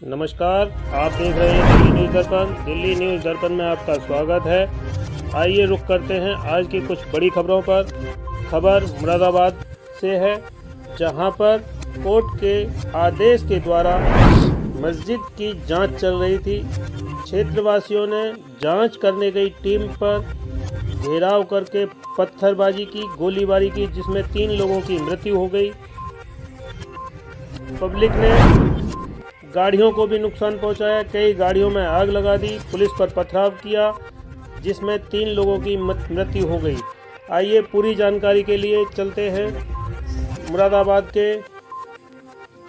नमस्कार, आप देख रहे हैं दिल्ली न्यूज़ दर्पण। दिल्ली न्यूज़ दर्पण में आपका स्वागत है। आइए रुख करते हैं आज की कुछ बड़ी खबरों पर। खबर मुरादाबाद से है, जहां पर कोर्ट के आदेश के द्वारा मस्जिद की जांच चल रही थी। क्षेत्रवासियों ने जांच करने गई टीम पर घेराव करके पत्थरबाजी की, गोलीबारी की, जिसमें 3 लोगों की मृत्यु हो गई। पब्लिक ने गाड़ियों को भी नुकसान पहुंचाया, कई गाड़ियों में आग लगा दी, पुलिस पर पथराव किया, जिसमें 3 लोगों की मृत्यु हो गई। आइए पूरी जानकारी के लिए चलते हैं मुरादाबाद के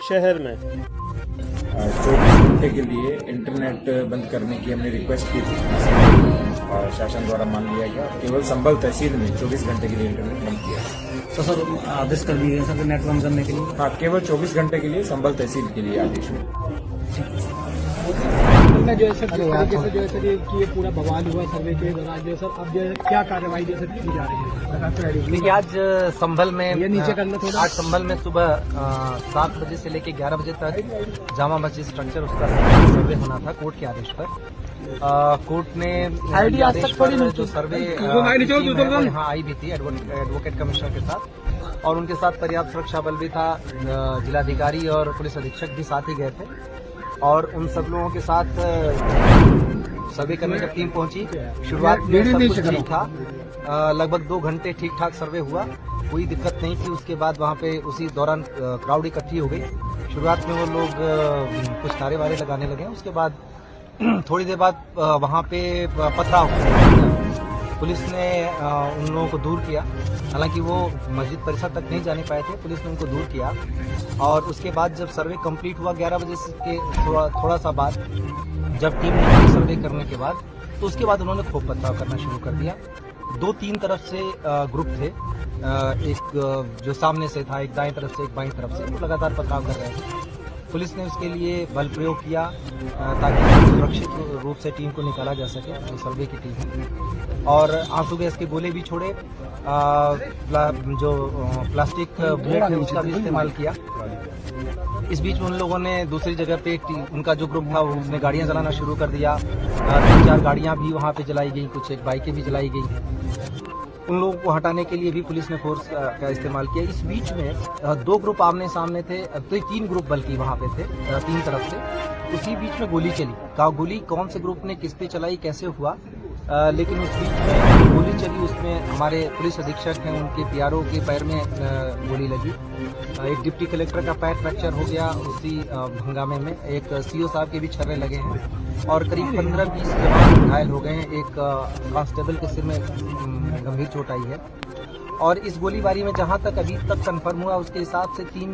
शहर में। 24 घंटे के लिए इंटरनेट बंद करने की हमने रिक्वेस्ट की थी और शासन द्वारा मान लिया गया। केवल संभल तहसील में 24 घंटे के लिए इंटरनेट बंद किया। तो सर आदेश कर दिए सर नेट बंद करने के लिए? हाँ, केवल 24 घंटे के लिए संभल तहसील के लिए आदेश हुआ। जो है सर जिस तरीके से जो है सर ये पूरा बवाल हुआ सर्वे के दौरान जो है सर अब जो है क्या कार्रवाई जो है की जा रही है? देखिए आज संभल में ये नीचे करना थोड़ा। आज संभल में सुबह 7 बजे से लेकर 11 बजे तक जामा मस्जिद स्ट्रक्चर उसका सर्वे होना था कोर्ट के आदेश पर। कोर्ट ने आदेश पर जो सर्वे यहाँ आई भी थी एडवोकेट कमिश्नर के साथ, और उनके साथ पर्याप्त सुरक्षा बल भी था। जिलाधिकारी और पुलिस अधीक्षक भी साथ ही गए थे, और उन सब लोगों के साथ सर्वे करने जब टीम पहुंची, शुरुआत में सब कुछ ठीक था। लगभग 2 घंटे ठीक ठाक सर्वे हुआ, कोई दिक्कत नहीं थी। उसके बाद वहां पे उसी दौरान क्राउड इकट्ठी हो गई। शुरुआत में वो लोग कुछ नारे वारे लगाने लगे, उसके बाद थोड़ी देर बाद वहां पे पथराव हुआ। पुलिस ने उन लोगों को दूर किया, हालांकि वो मस्जिद परिसर तक नहीं जाने पाए थे। पुलिस ने उनको दूर किया, और उसके बाद जब सर्वे कंप्लीट हुआ 11 बजे के थोड़ा सा बाद, जब टीम ने सर्वे करने के बाद, तो उसके बाद उन्होंने खूब पथराव करना शुरू कर दिया। 2-3 तरफ से ग्रुप थे, एक जो सामने से था, एक दाएं तरफ से, एक बाईं तरफ से, वो लगातार पथराव कर रहे थे। पुलिस ने उसके लिए बल प्रयोग किया ताकि सुरक्षित रूप से टीम को निकाला जा सके, जो सर्वे की टीम है। और आंसू गैस के गोले भी छोड़े, जो प्लास्टिक बुलेट है उसका भी इस्तेमाल किया। इस बीच उन लोगों ने दूसरी जगह पे उनका जो ग्रुप था उसने गाड़ियां जलाना शुरू कर दिया। 3-4 गाड़ियां भी वहां पे जलाई गई, कुछ एक बाइकें भी जलाई गई। उन लोगों को हटाने के लिए भी पुलिस ने फोर्स का इस्तेमाल किया। इस बीच में 2 ग्रुप आमने सामने थे, तो 3 ग्रुप बल्कि वहां पे थे 3 तरफ से। उसी बीच में गोली चली। गोली कौन से ग्रुप ने किस पे चलाई, कैसे हुआ, लेकिन उस बीच में गोली चली, उसमें हमारे पुलिस अधीक्षक हैं, उनके पीआरओ के पैर में गोली लगी। एक डिप्टी कलेक्टर का पैर फ्रैक्चर हो गया उसी हंगामे में। एक सीओ साहब के भी छर्रे लगे हैं, और करीब 15-20 जवान घायल हो गए हैं। एक कांस्टेबल के सिर में गंभीर चोट आई है। और इस गोलीबारी में जहां तक अभी तक कंफर्म हुआ, उसके हिसाब से 3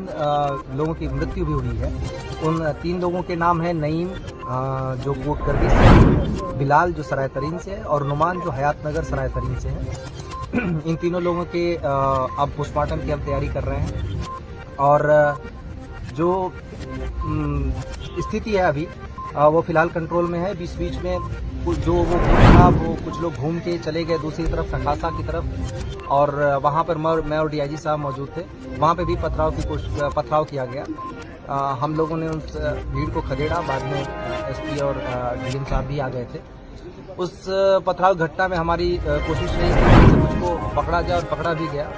लोगों की मृत्यु भी हुई है। उन 3 लोगों के नाम है नईम जो कोटकरगी से, बिलाल जो सराय तरीन से है, और नुमान जो हयात नगर सराय तरीन से है। इन तीनों लोगों के अब पोस्टमार्टम की हम तैयारी कर रहे हैं। और जो स्थिति है अभी वो फिलहाल कंट्रोल में है। बीच में जो वो था, वो कुछ लोग घूम के चले गए दूसरी तरफ, सखासा की तरफ, और वहां पर मैं और डीआईजी साहब मौजूद थे। वहां पे भी पथराव किया गया। हम लोगों ने उस भीड़ को खदेड़ा। बाद में एसपी और डीएम साहब भी आ गए थे। उस पथराव घटना में हमारी कोशिश रही कि कुछ को पकड़ा जाए, और पकड़ा भी गया।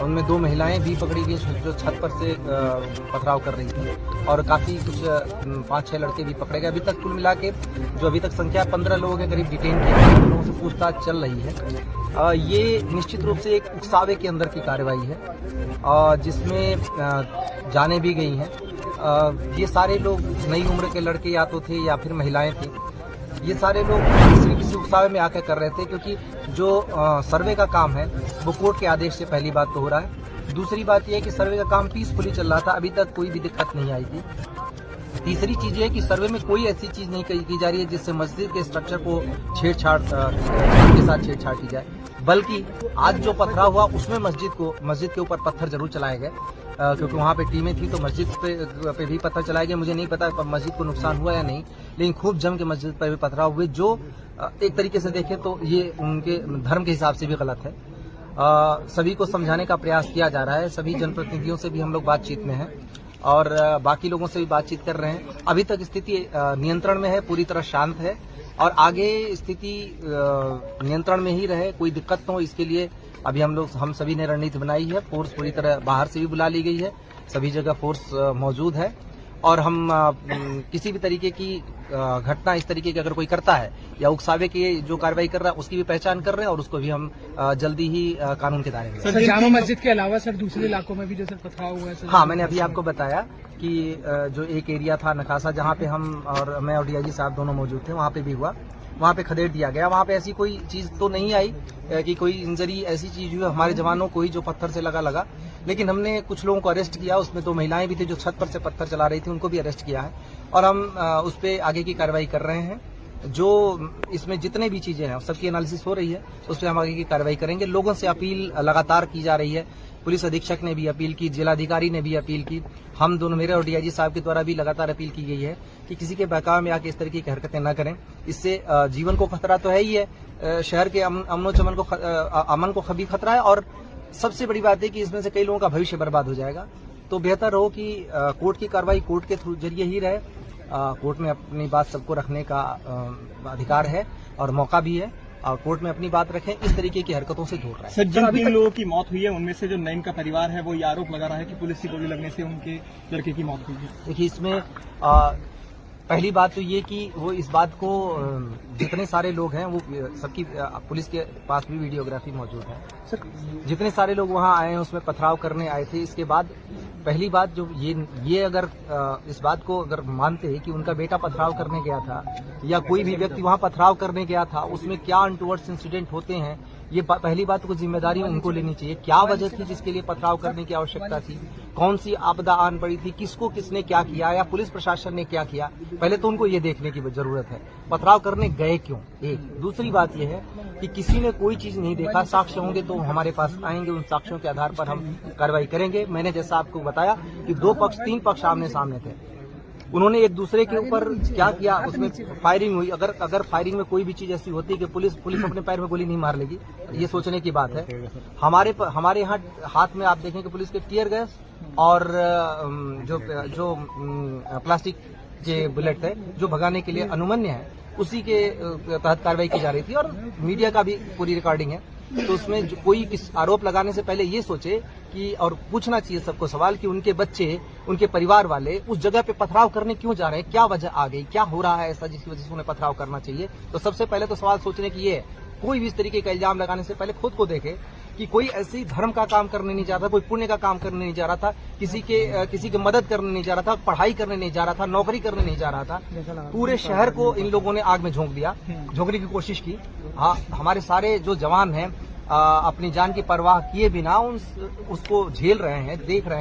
उनमें 2 महिलाएं भी पकड़ी गई जो छत पर से पथराव कर रही थी, और काफी कुछ 5-6 लड़के भी पकड़े गए। अभी तक कुल मिला के जो अभी तक संख्या 15 लोगों के करीब डिटेन किया गया, उन लोगों से पूछताछ चल रही है। ये निश्चित रूप से एक उकसावे के अंदर की कार्रवाई है, जिसमें जाने भी गई हैं। ये सारे लोग नई उम्र के लड़के या तो थे या फिर महिलाएं थी। ये सारे लोग किसी उकसावे में आकर कर रहे थे, क्योंकि जो सर्वे का काम है वो कोर्ट के आदेश से पहली बात तो हो रहा है। दूसरी बात यह है कि सर्वे का काम पीसफुली चल रहा था, अभी तक कोई भी दिक्कत नहीं आई थी। तीसरी चीज है कि सर्वे में कोई ऐसी चीज नहीं की जा रही है जिससे मस्जिद के स्ट्रक्चर को छेड़छाड़ की जाए, बल्कि आज जो पथराव हुआ उसमें मस्जिद के ऊपर पत्थर जरूर चलाए गए, क्योंकि वहाँ पे टीमें थी, तो मस्जिद पे भी पत्थर चलाए गए। मुझे नहीं पता मस्जिद को नुकसान हुआ या नहीं, लेकिन खूब जम के मस्जिद पर भी पथराव हुए, जो एक तरीके से देखें तो ये उनके धर्म के हिसाब से भी गलत है। सभी को समझाने का प्रयास किया जा रहा है। सभी जनप्रतिनिधियों से भी हम लोग बातचीत में हैं। और बाकी लोगों से भी बातचीत कर रहे हैं। अभी तक स्थिति नियंत्रण में है, पूरी तरह शांत है और आगे स्थिति नियंत्रण में ही रहे, कोई दिक्कत न हो, इसके लिए अभी हम सभी ने रणनीति बनाई है। फोर्स पूरी तरह बाहर से भी बुला ली गई है, सभी जगह फोर्स मौजूद है और हम किसी भी तरीके की घटना इस तरीके की अगर कोई करता है या उकसावे की जो कार्रवाई कर रहा है उसकी भी पहचान कर रहे हैं और उसको भी हम जल्दी ही कानून के दायरे में। सर, जामा मस्जिद के अलावा सर दूसरे इलाकों में भी जो सर पथराव हुआ है सर? हाँ, मैंने अभी आपको बताया कि जो एक एरिया था नखासा, जहाँ पे हम और मैं और डीआईजी साहब दोनों मौजूद थे, वहाँ पे भी हुआ, वहाँ पे खदेड़ दिया गया। वहाँ पे ऐसी कोई चीज तो नहीं आई कि कोई इंजरी ऐसी चीज हुई हमारे जवानों को ही जो पत्थर से लगा, लेकिन हमने कुछ लोगों को अरेस्ट किया। उसमें 2 महिलाएं भी थी जो छत पर से पत्थर चला रही थी, उनको भी अरेस्ट किया है और हम उस पर आगे की कार्रवाई कर रहे हैं। जो इसमें जितने भी चीजें हैं सबकी एनालिसिस हो रही है, उस पर हम आगे की कार्रवाई करेंगे। लोगों से अपील लगातार की जा रही है, पुलिस अधीक्षक ने भी अपील की, जिलाधिकारी ने भी अपील की, हम दोनों मेरे और डीआईजी साहब के द्वारा भी लगातार अपील की गई है कि किसी के बहकावे में आके इस तरीके की हरकतें न करें। इससे जीवन को खतरा तो है ही है, शहर के अमन को भी खतरा है और सबसे बड़ी बात है कि इसमें से कई लोगों का भविष्य बर्बाद हो जाएगा। तो बेहतर हो कि कोर्ट की कार्रवाई कोर्ट के थ्रू जरिए ही रहे। कोर्ट में अपनी बात सबको रखने का अधिकार है और मौका भी है और कोर्ट में अपनी बात रखें, इस तरीके की हरकतों से दूर रहें। सर, जिन 3 लोगों की मौत हुई है उनमें से जो नईम का परिवार है वो ये आरोप लगा रहा है कि पुलिस की गोली लगने से उनके लड़के की मौत हुई है। देखिए, इसमें पहली बात तो ये कि वो इस बात को जितने सारे लोग हैं वो सबकी पुलिस के पास भी वीडियोग्राफी मौजूद है। जितने सारे लोग वहां आए हैं उसमें पथराव करने आए थे। इसके बाद पहली बात जो ये अगर इस बात को अगर मानते हैं कि उनका बेटा पथराव करने गया था या कोई भी व्यक्ति वहां पथराव करने गया था, उसमें क्या अनटूवर्ड्स इंसिडेंट होते हैं, ये पहली बात को जिम्मेदारी उनको लेनी चाहिए। क्या वजह थी जिसके लिए पथराव करने की आवश्यकता थी, कौन सी आपदा आन पड़ी थी, किसको किसने क्या किया या पुलिस प्रशासन ने क्या किया, पहले तो उनको ये देखने की जरूरत है। पथराव करने गए क्यों, एक। दूसरी बात यह है कि किसी ने कोई चीज नहीं देखा, साक्ष्य होंगे तो हमारे पास आएंगे, उन साक्ष्यों के आधार पर हम कार्रवाई करेंगे। मैंने जैसा आपको बताया कि 3 पक्ष आमने सामने थे, उन्होंने एक दूसरे के ऊपर क्या किया, उसमें फायरिंग हुई। अगर फायरिंग में कोई भी चीज ऐसी होती है कि पुलिस अपने पैर में गोली नहीं मार लेगी, ये सोचने की बात है। हमारे यहाँ हाथ में आप देखें कि पुलिस के टीयर गैस और जो प्लास्टिक के बुलेट है जो भगाने के लिए अनुमन्य है, उसी के तहत कार्रवाई की जा रही थी और मीडिया का भी पूरी रिकॉर्डिंग है। तो उसमें कोई किस आरोप लगाने से पहले ये सोचे कि और पूछना चाहिए सबको सवाल कि उनके बच्चे, उनके परिवार वाले उस जगह पे पथराव करने क्यों जा रहे हैं, क्या वजह आ गई, क्या हो रहा है ऐसा जिसकी वजह से उन्हें पथराव करना चाहिए। तो सबसे पहले तो सवाल सोचने की ये है, कोई भी इस तरीके का इल्जाम लगाने से पहले खुद को देखे कि कोई ऐसी धर्म का काम करने नहीं जा रहा था, कोई पुण्य का काम करने नहीं जा रहा था, किसी की मदद करने नहीं जा रहा था, पढ़ाई करने नहीं जा रहा था, नौकरी करने नहीं जा रहा था। पूरे शहर को इन लोगों ने आग में झोंक दिया, झोंकने की कोशिश की। हाँ, हमारे सारे जो जवान हैं अपनी जान की परवाह किए बिना उसको झेल रहे हैं, देख रहे